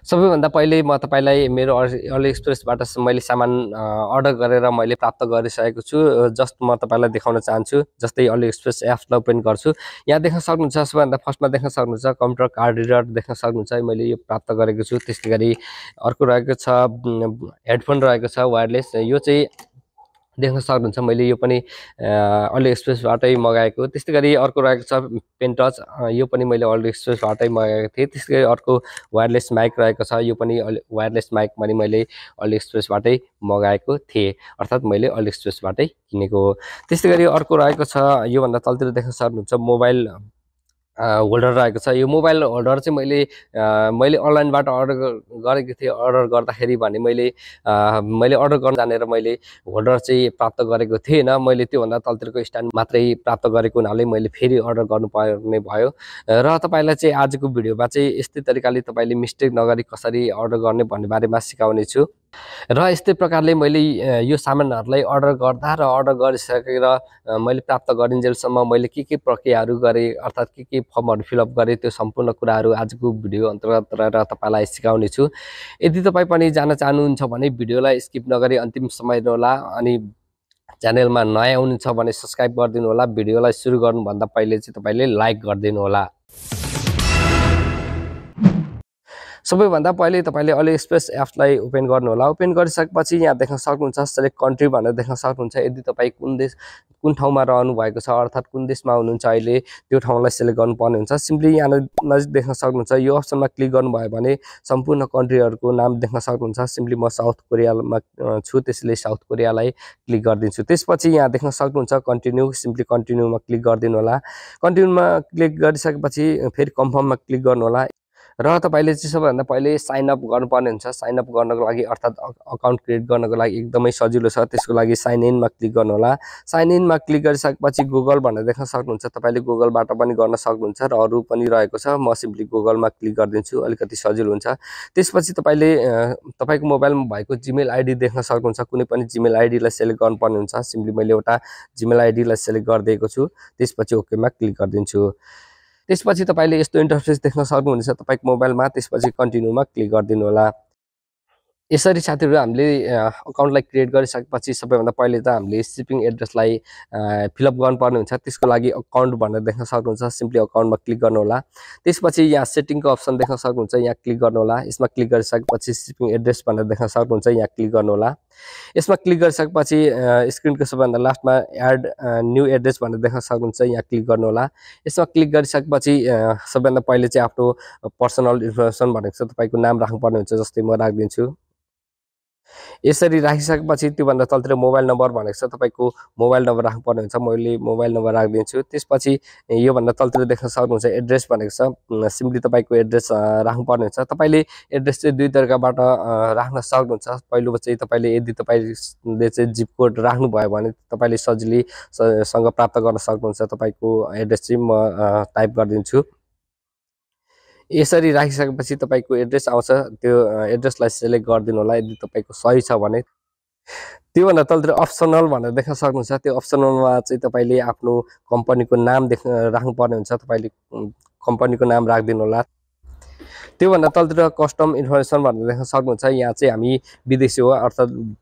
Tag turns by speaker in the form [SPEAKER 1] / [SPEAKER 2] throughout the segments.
[SPEAKER 1] सबैभन्दा पहिले म तपाईलाई मेरो अलिएक्सप्रेसबाट मैले सामान अर्डर गरेर मैले प्राप्त गरिसकेको छु। जस्ट म तपाईलाई देखाउन चाहन्छु। जस्तै अलिएक्सप्रेस एप्सलाई ओपन गर्छु। यहाँ देख्न सक्नुहुन्छ सबैभन्दा फर्स्टमा देख्न सक्नुहुन्छ कम्प्युटर कार्ड रिडर देख्न सक्नुहुन्छ। मैले यो प्राप्त गरेको छु। त्यसैगरी अर्को रहेको छ हेडफोन रहेको छ वायरलेस। यो चाहिँ देख्न सक्नुहुन्छ मैले यो पनि अलिएक्सप्रेसबाटै मगाएको। त्यस्तै अर्को रहेको छ पेन टच। यो पनि मैले अलिएक्सप्रेसबाटै मगाएको थिएँ। त्यसै अर्को वायरलेस माइक रहेको छ। यो पनि वायरलेस माइक पनि मैले अलिएक्सप्रेसबाटै मगाएको थिएँ, अर्थात् मैले अलिएक्सप्रेसबाटै किनेको हो। त्यस्तै अर्को रहेको छ योभन्दा तलतिर देख्न सक्नुहुन्छ मोबाइल होल्डर रहेको छ। यो मोबाइल होल्डर चाहिँ मैले अनलाइनबाट अर्डर गरेको थिएँ। अर्डर गर्दाखेरि भने मैले अर्डर गर्न जानेर मैले होल्डर चाहिँ प्राप्त गरेको थिएन। मैले त्योभन्दा तलतिरको स्ट्यान्ड मात्रै प्राप्त गरेको हुनाले मैले फेरि अर्डर गर्नुपर्ने भयो। र तपाईलाई चाहिँ आजको भिडियोमा चाहिँ यस्तै तरिकाले तपाईले मिस्टेक नगरी कसरी अर्डर गर्ने भन्ने बारेमा सिकाउने छु। र यस्तै प्रकारले मैले यो सामानहरूलाई अर्डर गर्दा र अर्डर गरिसकेर मैले प्राप्त गरिन्जेलसम्म मैले के प्रक्रियाहरू गरेँ, अर्थात् के फर्महरू फिलअप गरेँ, त्यो सम्पूर्ण कुराहरू आजको भिडियो अन्तर्गत रहेर तपाईँलाई सिकाउने छु। यदि तपाईँ पनि जान चाहनुहुन्छ भने भिडियोलाई स्किप नगरी अन्तिमसम्म हेर्नुहोला। अनि च्यानलमा नयाँ हुनुहुन्छ भने सब्सक्राइब गरिदिनु होला। भिडियोलाई सुरु गर्नुभन्दा पहिले चाहिँ तपाईँले लाइक गरिदिनु होला। सबैभन्दा पहिले तपाईले अलिएक्सप्रेस एप्सलाई ओपन गर्नु होला। ओपन गरिसकेपछि यहाँ देख्न सक्नुहुन्छ सेलेक्ट कन्ट्री भनेर देख्न सक्नुहुन्छ। यदि तपाईँ कुन ठाउँमा रहनु भएको छ, अर्थात् कुन देशमा हुनुहुन्छ अहिले, त्यो ठाउँलाई सेलेक्ट गर्नुपर्ने हुन्छ। सिम्पली यहाँ नजिक देख्न सक्नुहुन्छ यो अप्सनमा क्लिक गर्नुभयो भने सम्पूर्ण कन्ट्रीहरूको नाम देख्न सक्नुहुन्छ। सिम्पली म साउथ कोरियामा छु, त्यसैले साउथ कोरियालाई क्लिक गरिदिन्छु। त्यसपछि यहाँ देख्न सक्नुहुन्छ कन्टिन्यू, सिम्पली कन्टिन्यूमा क्लिक गरिदिनु होला। कन्टिन्यूमा क्लिक गरिसकेपछि फेरि कन्फर्ममा क्लिक गर्नु होला। र तपाईले चाहिँ सबैभन्दा पहिले साइन अप गर्नुपर्ने हुन्छ। साइन अप गर्नको लागि अर्थात् अकाउन्ट क्रिएट गर्नको लागि एकदमै सजिलो छ। त्यसको लागि साइन इनमा क्लिक गर्नु होला। साइन इनमा क्लिक गरिसकेपछि गुगल भनेर देख्न सक्नुहुन्छ। तपाईले गुगलबाट पनि गर्न सक्नुहुन्छ र अरू पनि रहेको छ। म सिम्पली गुगलमा क्लिक गरिदिन्छु, अलिकति सजिलो हुन्छ। त्यसपछि तपाईले तपाईको मोबाइलमा भएको जिमेल आइडी देख्न सक्नुहुन्छ। कुनै पनि जिमेल आइडीलाई सेलेक्ट गर्नुपर्ने हुन्छ। सिम्पली मैले एउटा जिमेल आइडीलाई सेलेक्ट गरिदिएको छु। त्यसपछि ओकेमा क्लिक गरिदिन्छु। त्यसपछि तपाईले यस्तो इन्टरफेस देख्न सक्नुहुनेछ तपाईको मोबाइलमा। त्यसपछि कन्टिन्यूमा क्लिक गरिदिनु होला। यसरी साथीहरु हामीले अकाउन्टलाई क्रिएट गरिसकेपछि सबैभन्दा पहिले त हामीले शिपिङ एड्रेसलाई फिलअप गर्नुपर्ने हुन्छ। त्यसको लागि अकाउन्ट भनेर देख्न सक्नुहुन्छ। सिम्पली अकाउन्टमा क्लिक गर्नु होला। त्यसपछि यहाँ सेटिङको अप्सन देख्न सक्नुहुन्छ। यहाँ क्लिक गर्नु होला। यसमा क्लिक गरिसकेपछि शिपिङ एड्रेस भनेर देख्न सक्नुहुन्छ। यहाँ क्लिक गर्नु होला। यसमा क्लिक गरिसकेपछि स्क्रिनको सबैभन्दा लास्टमा एड न्यू एड्रेस भनेर देख्न सक्नुहुन्छ। यहाँ क्लिक गर्नु होला। यसमा क्लिक गरिसकेपछि सबैभन्दा पहिले चाहिँ आफ्नो पर्सनल इन्फर्मेसन भनेको छ तपाईको नाम राख्नुपर्ने हुन्छ। जस्तै म राखिदिन्छु। यसरी राखिसकेपछि त्योभन्दा तलतिर मोबाइल नम्बर भनेको छ तपाईको मोबाइल नम्बर राख्नुपर्ने हुन्छ। मैले मोबाइल नम्बर राखिदिन्छु। त्यसपछि योभन्दा तलतिर देख्न सक्नुहुन्छ एड्रेस भनेको छ। सिम्पली तपाईको एड्रेस राख्नुपर्ने हुन्छ। तपाईले एड्रेस चाहिँ दुई तरिकाबाट राख्न सक्नुहुन्छ। पहिलो चाहिँ तपाईले यदि तपाईले चाहिँ जिप कोड राख्नुभयो भने तपाईले सजिलैसँग प्राप्त गर्न सक्नुहुन्छ। तपाईको एड्रेस चाहिँ म टाइप गरिदिन्छु। यसरी राखिसकेपछि तपाईको एड्रेस आउँछ। त्यो एड्रेसलाई सेलेक्ट गरिदिनु होला यदि तपाईको सही छ भने। त्योभन्दा तलतिर अप्सनल भनेर देख्न सक्नुहुन्छ। त्यो अप्सनलमा चाहिँ तपाईले आफ्नो कम्पनीको नाम राख्नुपर्ने हुन्छ। तपाईले कम्पनीको नाम राखिदिनु होला। त्योभन्दा तलतिर कस्टम इन्फर्मेसन भनेर देख्न सक्नुहुन्छ। यहाँ चाहिँ हामी विदेशी हो, अर्थात्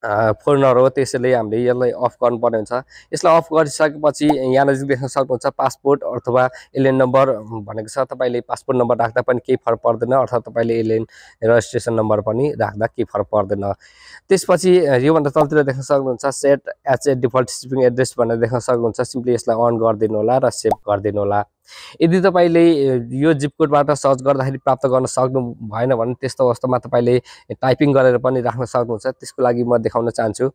[SPEAKER 1] फोरेनर हो, त्यसैले हामीले यसलाई अफ गर्नुपर्ने हुन्छ। यसलाई अफ गरिसकेपछि यहाँ नजिक देख्न सक्नुहुन्छ पासपोर्ट अथवा एलियन नम्बर भनेको छ। तपाईले पासपोर्ट नम्बर राख्दा पनि केही फरक पर्दैन, अर्थात् तपाईले एलियन रजिस्ट्रेसन नम्बर पनि राख्दा केही फरक पर्दैन। त्यसपछि योभन्दा तलतिर देख्न सक्नुहुन्छ set as a default shipping address भनेर देख्न सक्नुहुन्छ। सिम्पली यसलाई अन गरिदिनु होला र सेभ गरिदिनु होला। यदि तपाईले यो जिप कोडबाट सर्च गर्दाखेरि प्राप्त गर्न सक्नु भएन भने त्यस्तो अवस्थामा तपाईले टाइपिङ गरेर पनि राख्न सक्नुहुन्छ। त्यसको लागि म देखाउन चाहन्छु।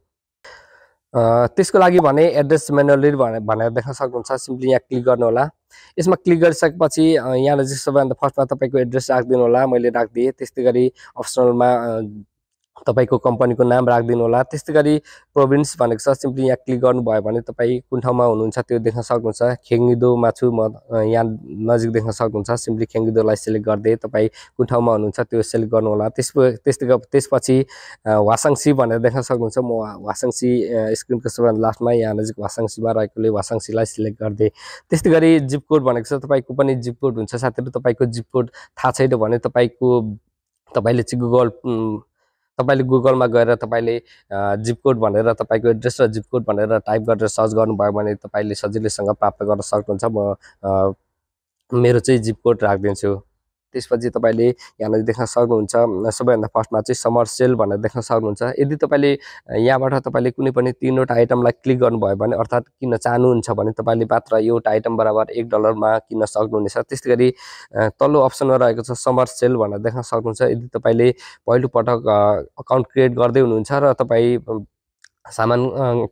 [SPEAKER 1] त्यसको लागि भने एड्रेस म्यानुअली भनेर देख्न सक्नुहुन्छ। सिम्पली यहाँ क्लिक गर्नु होला। यसमा क्लिक गरिसकेपछि यहाँ नजिक सबैभन्दा फर्स्टमा तपाईको एड्रेस राखिदिनु होला। मैले राखिदिएँ। त्यस्तै गरी अप्सनलमा तपाईको कम्पनीको नाम राखिदिनु होला। त्यस्तै गरी प्रोभिन्स भनेको छ। सिम्पली यहाँ क्लिक गर्नुभयो भने तपाईँ कुन ठाउँमा हुनुहुन्छ त्यो देख्न सक्नुहुन्छ। खेङ्गिदोमा छु म, यहाँ नजिक देख्न सक्नुहुन्छ। सिम्पली खेङ्गिदोलाई सेलेक्ट गरिदिए। तपाईँ कुन ठाउँमा हुनुहुन्छ त्यो सेलेक्ट गर्नु होला। त्यसपछि वासाङसी भनेर देख्न सक्नुहुन्छ। म वासाङसी स्क्रिनको सबैभन्दा लास्टमा यहाँ नजिक वासाङसीमा रहेकोले वासाङसीलाई सेलेक्ट गरिदिए। त्यस्तै गरी जिप कोड भनेको छ। तपाईँको पनि जिप कोड हुन्छ। साथीहरु तपाईको जिप कोड थाहा छैन भने तपाईको तपाईले चाहिँ तपाईले गुगलमा गएर तपाईले जिप कोड भनेर तपाईको एड्रेस र जिप कोड भनेर टाइप गरेर सर्च गर्नुभयो भने तपाईले सजिलैसँग प्राप्त गर्न सक्नुहुन्छ। म मेरो चाहिँ जिप कोड राखिदिन्छु। त्यसपछि तपाईले यहाँनिर देख्न सक्नुहुन्छ सबैभन्दा फर्स्टमा चाहिँ समर सेल भनेर देख्न सक्नुहुन्छ। यदि तपाईले यहाँबाट तपाईले कुनै पनि 3वटा आइटमलाई क्लिक गर्नुभयो भने अर्थात् किन्न चाहनुहुन्छ भने तपाईले मात्र एउटा आइटम बराबर $1 मा किन्न सक्नुहुनेछ। त्यस्तै गरी तल्लो अप्सनमा रहेको छ समर सेल भनेर देख्न सक्नुहुन्छ। यदि तपाईले पहिलो पटक अकाउन्ट क्रिएट गर्दै हुनुहुन्छ र तपाई सामान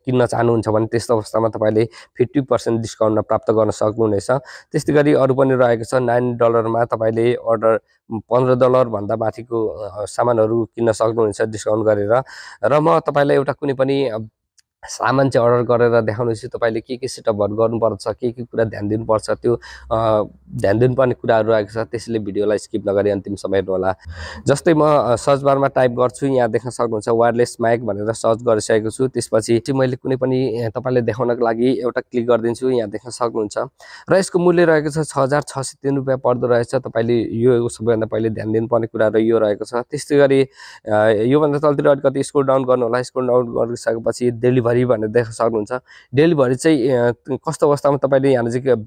[SPEAKER 1] किन्न चाहनुहुन्छ भने त्यस्तो अवस्थामा तपाईले 50% डिस्काउन्टमा प्राप्त गर्न सक्नुहुनेछ। त्यस्तै गरी अरु पनि रहेको छ $9 मा तपाईले अर्डर $15 भन्दा माथिको सामानहरु किन्न सक्नुहुनेछ डिस्काउन्ट गरेर। र म तपाईलाई एउटा कुनै पनि सामान चाहिँ अर्डर गरेर देखाउनेछु। तपाईले के सेटअपहरु गर्नुपर्छ, के कुरा ध्यान दिनुपर्छ त्यो ध्यान दिनुपर्ने कुराहरु रहेको छ। त्यसैले भिडियोलाई स्किप नगरी अन्तिमसम्म हेर्नु होला। जस्तै म सर्च बारमा टाइप गर्छु, यहाँ देख्न सक्नुहुन्छ वायरलेस माइक भनेर सर्च गरिसकेको छु। त्यसपछि चाहिँ मैले कुनै पनि तपाईलाई देखाउनको लागि एउटा क्लिक गर्दिन्छु, यहाँ देख्न सक्नुहुन्छ। र यसको मूल्य रहेको छ ₹6603 पर्दो रहेछ। तपाईले यो सबैभन्दा पहिले ध्यान दिनुपर्ने कुराहरु यो रहेको छ। त्यस्तै गरी यो भन्दा तलतिर अलिकति स्क्रोल डाउन गर्नु होला। स्क्रोल डाउन गरिसकेपछि डेलिभरी भनेर देख्न सक्नुहुन्छ। डेलिभरी चाहिँ कस्तो अवस्थामा तपाईले यहाँ चाहिँ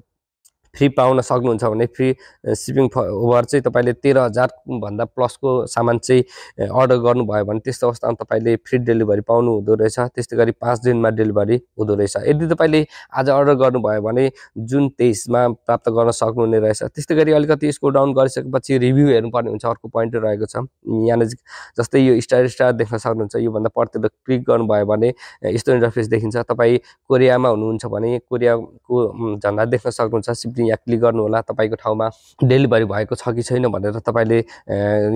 [SPEAKER 1] फ्री पाउन सक्नुहुन्छ भने फ्री शिपिङ ओभर चाहिँ तपाईले 13,000 भन्दा प्लसको सामान चाहिँ अर्डर गर्नुभयो भने त्यस्तो अवस्थामा तपाईले फ्री डेलिभरी पाउनु हुँदो रहेछ। त्यस्तै गरी 5 दिनमा डेलिभरी हुँदो रहेछ। यदि तपाईले आज अर्डर गर्नुभयो भने जुन 23 मा प्राप्त गर्न सक्नुहुने रहेछ। त्यस्तै गरी अलिकति स्क्रोल डाउन गरिसकेपछि रिभ्यू हेर्नुपर्ने हुन्छ, अर्को पोइन्ट रहेको छ। यहाँ जस्तै यो स्टार देख्न सक्नुहुन्छ। यो भन्दा परतिर क्लिक गर्नुभयो भने यस्तो इन्टरफेस देखिन्छ। तपाई कोरियामा हुनुहुन्छ भने कोरियाको झन्डा देख्न सक्नुहुन्छ। सिम्पली यहाँ क्लिक गर्नु होला। तपाईको ठाउँमा डेलिभरी भएको छ कि छैन भनेर तपाईले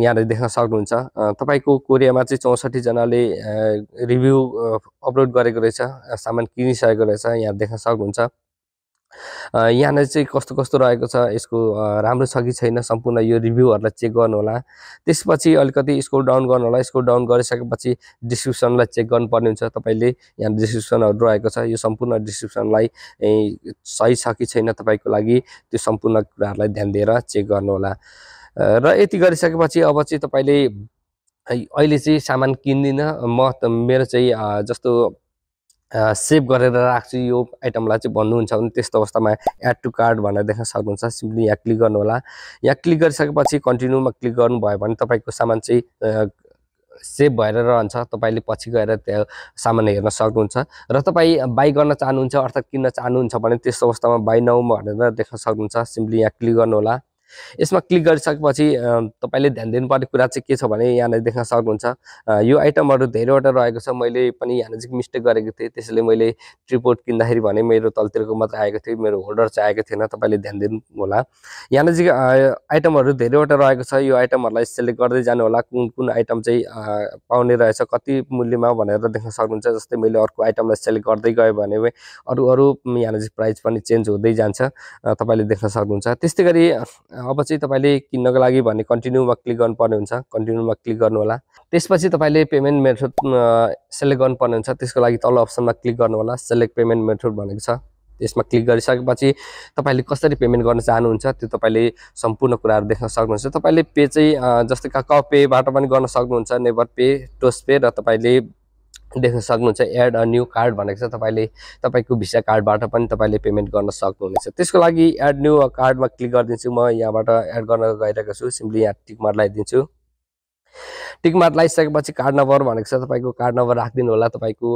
[SPEAKER 1] यहाँ देख्न सक्नुहुन्छ। तपाईको कोरियामा चाहिँ 64 जनाले रिभ्यू अपलोड गरेको रहेछ, सामान किनिसकेको रहेछ, यहाँ देख्न सक्नुहुन्छ। यहाँ चाहिँ कस्तो रहेको छ, यसको राम्रो छ कि छैन सम्पूर्ण यो रिभ्यूहरुलाई चेक गर्नु होला। त्यसपछि अलिकति स्क्रोल डाउन गर्नु होला। स्क्रोल डाउन गरिसकेपछि डिस्क्रिप्सनलाई चेक गर्नुपर्ने हुन्छ। तपाईले यहाँ डिस्क्रिप्सनहरु रहेको छ, यो सम्पूर्ण डिस्क्रिप्सनलाई सही छ कि छैन तपाईको लागि त्यो सम्पूर्ण कुराहरुलाई ध्यान दिएर चेक गर्नु होला। र यति गरिसकेपछि अब चाहिँ तपाईले अहिले चाहिँ सामान किन्दिन म मेरो चाहिँ जस्तो सेभ गरेर राख्छु यो आइटमलाई चाहिँ भन्नुहुन्छ भने त्यस्तो अवस्थामा एड टु कार्ट भनेर देख्न सक्नुहुन्छ। सिम्पली यहाँ क्लिक गर्नु होला। यहाँ क्लिक गरिसकेपछि कन्टिन्यूमा क्लिक गर्नुभयो भने तपाईको सामान चाहिँ सेभ भएर रहन्छ। तपाईले पछि गएर त्यो सामान हेर्न सक्नुहुन्छ। र तपाई बाइ गर्न चाहनुहुन्छ अर्थात् किन्न चाहनुहुन्छ भने त्यस्तो अवस्थामा बाइ नाउ भनेर देख्न सक्नुहुन्छ। सिम्पली यहाँ क्लिक गर्नु होला। यसमा क्लिक गरिसकेपछि तपाईले ध्यान दिनुपर्ने कुरा चाहिँ के छ भने यहाँ देख्न सक्नुहुन्छ यो आइटमहरु धेरैवटा रहेको छ। मैले पनि यहाँ चाहिँ मिस्टेक गरेको थिएँ, त्यसैले मैले ट्रिपोड किन्दाखेरि भने मेरो तलतिरको मात्र आएको थियो, मेरो होल्डर चाहिँ आएको थिएन। तपाईले ध्यान दिनु होला। यहाँ चाहिँ आइटमहरु धेरैवटा रहेको छ। यो आइटमहरुलाई सिलेक्ट गर्दै जानु होला, कुन आइटम चाहिँ पाउने रहेछ, कति मूल्यमा भनेर देख्न सक्नुहुन्छ। जस्तै मैले अर्को आइटमलाई सिलेक्ट गर्दै गए भने अरु यहाँ चाहिँ प्राइस पनि चेन्ज हुँदै जान्छ, तपाईले देख्न सक्नुहुन्छ। त्यस्तै गरी अब चाहिँ तपाईले किन्नको लागि भने कन्टिन्यूमा क्लिक गर्नुपर्ने हुन्छ। कन्टिन्यूमा क्लिक गर्नु होला। त्यसपछि तपाईले पेमेन्ट मेथड सिलेक्ट गर्नुपर्ने हुन्छ। त्यसको लागि तल्लो अप्सनमा क्लिक गर्नु होला। सिलेक्ट पेमेन्ट मेथड भनेको छ, त्यसमा क्लिक गरिसकेपछि तपाईले कसरी पेमेन्ट गर्न चाहनुहुन्छ त्यो तपाईले सम्पूर्ण कुराहरु देख्न सक्नुहुन्छ। तपाईले पे चाहिँ जस्तै काकाओ पेबाट पनि गर्न सक्नुहुन्छ, नेभर पे, टोस्ट पे, र तपाईले देख्न सक्नुहुन्छ एड अ न्यू कार्ड भनेको छ। तपाईले तपाईको भिसा कार्डबाट पनि तपाईले पेमेन्ट गर्न सक्नुहुनेछ। त्यसको लागि एड न्यू कार्डमा क्लिक गरिदिन्छु। म यहाँबाट एड गर्न गइरहेको छु। सिम्पली यहाँ टिक मार्क लगाइदिन्छु। टिक मार्क लगाइसकेपछि कार्ड नम्बर भनेको छ, तपाईको कार्ड नम्बर राख्दिनु होला तपाईको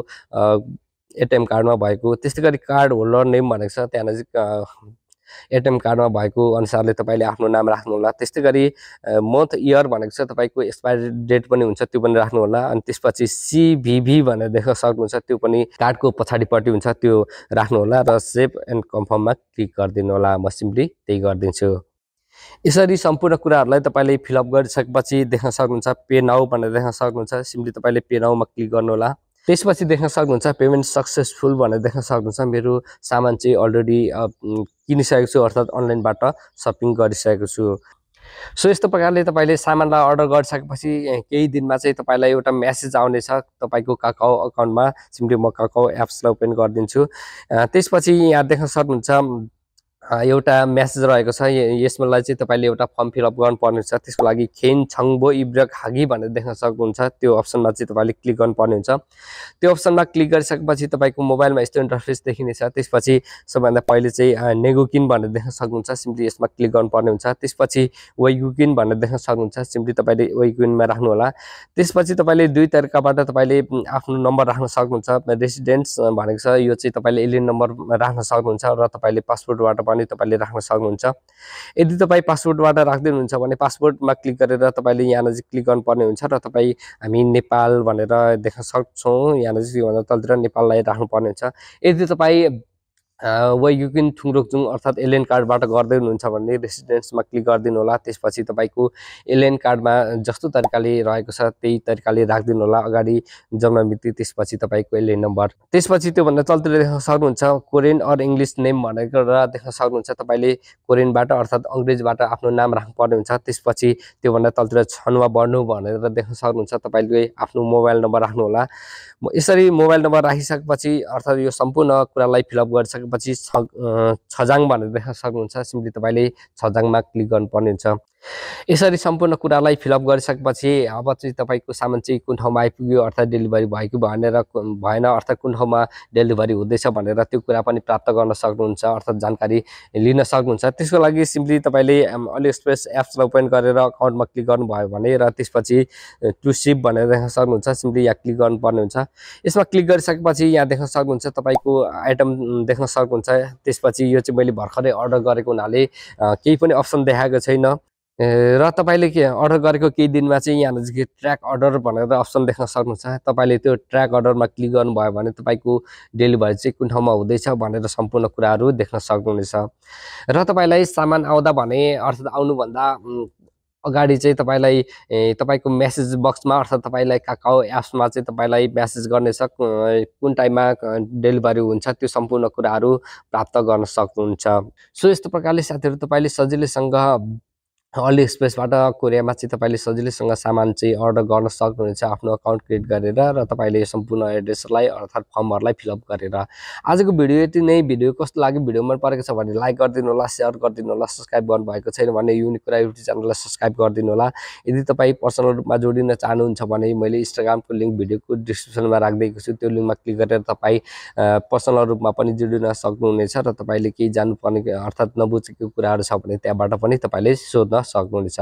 [SPEAKER 1] एटीएम कार्डमा भएको। त्यस्तै गरी कार्ड होल्डर नेम भनेको छ, त्यहाँ चाहिँ एटीएम कार्डमा भएको अनुसारले तपाईले आफ्नो नाम राख्नु होला। त्यस्तै गरी मन्थ इयर भनेको छ, तपाईको एक्सपायरी डेट पनि हुन्छ त्यो पनि राख्नु होला। अनि त्यसपछि सीभीभी भनेर देख्न सक्नुहुन्छ, त्यो पनि कार्डको पछाडिपट्टि हुन्छ, त्यो राख्नु होला। र सेभ एन्ड कन्फर्ममा क्लिक गरिदिनु होला। म सिम्पली त्यही गरिदिन्छु। यसरी सम्पूर्ण कुराहरुलाई तपाईले फिलअप गरिसकेपछि देख्न सक्नुहुन्छ पे नाउ भनेर देख्न सक्नुहुन्छ। सिम्पली तपाईले पे नाउमा क्लिक गर्नु होला। त्यसपछि देख्न सक्नुहुन्छ पेमेन्ट सक्सेसफुल भनेर देख्न सक्नुहुन्छ। मेरो सामान चाहिँ अलरेडी किनिसकेको छु, अर्थात् अनलाइनबाट सपिङ गरिसकेको छु। सो यस्तो प्रकारले तपाईले सामानलाई अर्डर गरिसकेपछि केही दिनमा चाहिँ तपाईलाई एउटा मेसेज आउनेछ तपाईको काकाओ अकाउन्टमा। सिम्पली म काकाओ एप्सलाई ओपन गरिदिन्छु। त्यसपछि यहाँ देख्न सक्नुहुन्छ एउटा मेसेज रहेको छ यसलाई चाहिँ तपाईँले एउटा फर्म फिलअप गर्नुपर्ने हुन्छ। त्यसको लागि खेन छङ्बो इब्रक हागी भनेर देख्न सक्नुहुन्छ। त्यो अप्सनमा चाहिँ तपाईँले क्लिक गर्नुपर्ने हुन्छ। त्यो अप्सनमा क्लिक गरिसकेपछि तपाईँको मोबाइलमा यस्तो इन्टरफेस देखिनेछ। त्यसपछि सबैभन्दा पहिले चाहिँ नेगोकिन भनेर देख्न सक्नुहुन्छ, सिम्पली यसमा क्लिक गर्नुपर्ने हुन्छ। त्यसपछि वेगुकिन भनेर देख्न सक्नुहुन्छ, सिम्पली तपाईँले वेगुकिनमा राख्नु होला। त्यसपछि तपाईँले दुई तरिकाबाट तपाईँले आफ्नो नम्बर राख्न सक्नुहुन्छ। रेसिडेन्ट्स भनेको छ, यो चाहिँ तपाईँले एलियन नम्बर राख्न सक्नुहुन्छ र तपाईँले पासपोर्टबाट पनि तपाईँले राख्न सक्नुहुन्छ। यदि तपाईँ पासपोर्टबाट राख्दै हुनुहुन्छ भने पासपोर्टमा क्लिक गरेर तपाईँले यहाँ चाहिँ क्लिक गर्नुपर्ने हुन्छ र तपाईँ हामी नेपाल भनेर देख्न सक्छौँ। यहाँ चाहिँ त्योभन्दा तलतिर नेपाललाई राख्नुपर्ने हुन्छ। यदि तपाईँ वेगुकिन ठुङरोकजुङ अर्थात् एलियन कार्डबाट गर्दै हुनुहुन्छ भने रेसिडेन्समा क्लिक गरिदिनु होला। त्यसपछि तपाईँको एलियन कार्डमा जस्तो तरिकाले रहेको छ त्यही तरिकाले राखिदिनु होला, अगाडि जन्म मिति, त्यसपछि तपाईँको एलियन नम्बर। त्यसपछि त्योभन्दा तलतिर देख्न सक्नुहुन्छ कोरियन अर इङ्ग्लिस नेम भनेर देख्न सक्नुहुन्छ। तपाईँले कोरियनबाट अर्थात् अङ्ग्रेजीबाट आफ्नो नाम राख्नुपर्ने हुन्छ। त्यसपछि त्योभन्दा तलतिर छनुवा बढ्नु भनेर देख्न सक्नुहुन्छ। तपाईँले आफ्नो मोबाइल नम्बर राख्नु होला। यसरी मोबाइल नम्बर राखिसकेपछि अर्थात् यो सम्पूर्ण कुरालाई फिलअप गरिसकेपछि छजाङ भनेर देख्न सक्नुहुन्छ। सिम्पली तपाईँले छजाङमा क्लिक गर्नुपर्ने हुन्छ। यसरी सम्पूर्ण कुरालाई फिलअप गरिसकेपछि अब चाहिँ तपाईँको सामान चाहिँ कुन ठाउँमा आइपुग्यो अर्थात् डेलिभरी भयो कि भएन अर्थात् कुन ठाउँमा डेलिभरी हुँदैछ भनेर त्यो कुरा पनि प्राप्त गर्न सक्नुहुन्छ, अर्थात् जानकारी लिन सक्नुहुन्छ। त्यसको लागि सिम्पली तपाईँले अलिएक्सप्रेस एप्सलाई ओपन गरेर अकाउन्टमा क्लिक गर्नुभयो भने र त्यसपछि टु सिप भनेर देख्न सक्नुहुन्छ। सिम्पली यहाँ क्लिक गर्नुपर्ने हुन्छ। यसमा क्लिक गरिसकेपछि यहाँ देख्न सक्नुहुन्छ तपाईँको आइटम देख्न सक्नुहुन्छ। त्यसपछि यो चाहिँ मैले भर्खरै अर्डर गरेको हुनाले केही पनि अप्सन देखाएको छैन र तपाईँले के अर्डर गरेको केही दिनमा चाहिँ यहाँ चाहिँ ट्र्याक अर्डर भनेर अप्सन देख्न सक्नुहुन्छ। तपाईँले त्यो ट्र्याक अर्डरमा क्लिक गर्नुभयो भने तपाईँको डेलिभरी चाहिँ कुन ठाउँमा हुँदैछ भनेर सम्पूर्ण कुराहरू देख्न सक्नुहुनेछ। र तपाईँलाई सामान आउँदा भने अर्थात् आउनुभन्दा अगाडि चाहिँ तपाईँलाई तपाईँको मेसेज बक्समा अर्थात् तपाईँलाई काकाओ एप्समा चाहिँ तपाईँलाई मेसेज गर्नेछ कुन टाइममा डेलिभरी हुन्छ, त्यो सम्पूर्ण कुराहरू प्राप्त गर्न सक्नुहुन्छ। सो यस्तो प्रकारले साथीहरू तपाईँले सजिलैसँग अलिएक्सप्रेसबाट कोरियामा चाहिँ तपाईँले सजिलैसँग सामान चाहिँ अर्डर गर्न सक्नुहुनेछ आफ्नो अकाउन्ट क्रिएट गरेर र तपाईँले सम्पूर्ण एड्रेसलाई अर्थात् फर्महरूलाई फिलअप गरेर। आजको भिडियो यति नै। भिडियो कस्तो लाग्यो, भिडियो मन परेको छ भने लाइक गरिदिनु होला, सेयर गरिदिनु होला, सब्सक्राइब गर्नुभएको छैन भने युनिक कुरा युट्युब च्यानललाई सब्सक्राइब गरिदिनु होला। यदि तपाईँ पर्सनल रूपमा जोडिन चाहनुहुन्छ भने मैले इन्स्टाग्रामको लिङ्क भिडियोको डिस्क्रिप्सनमा राखिदिएको छु, त्यो लिङ्कमा क्लिक गरेर तपाईँ पर्सनल रूपमा पनि जोडिन सक्नुहुनेछ र तपाईँले केही जान्नुपर्ने अर्थात् नबुझेको कुराहरू छ भने त्यहाँबाट पनि तपाईँले सोध्न सक्नुहुनेछ।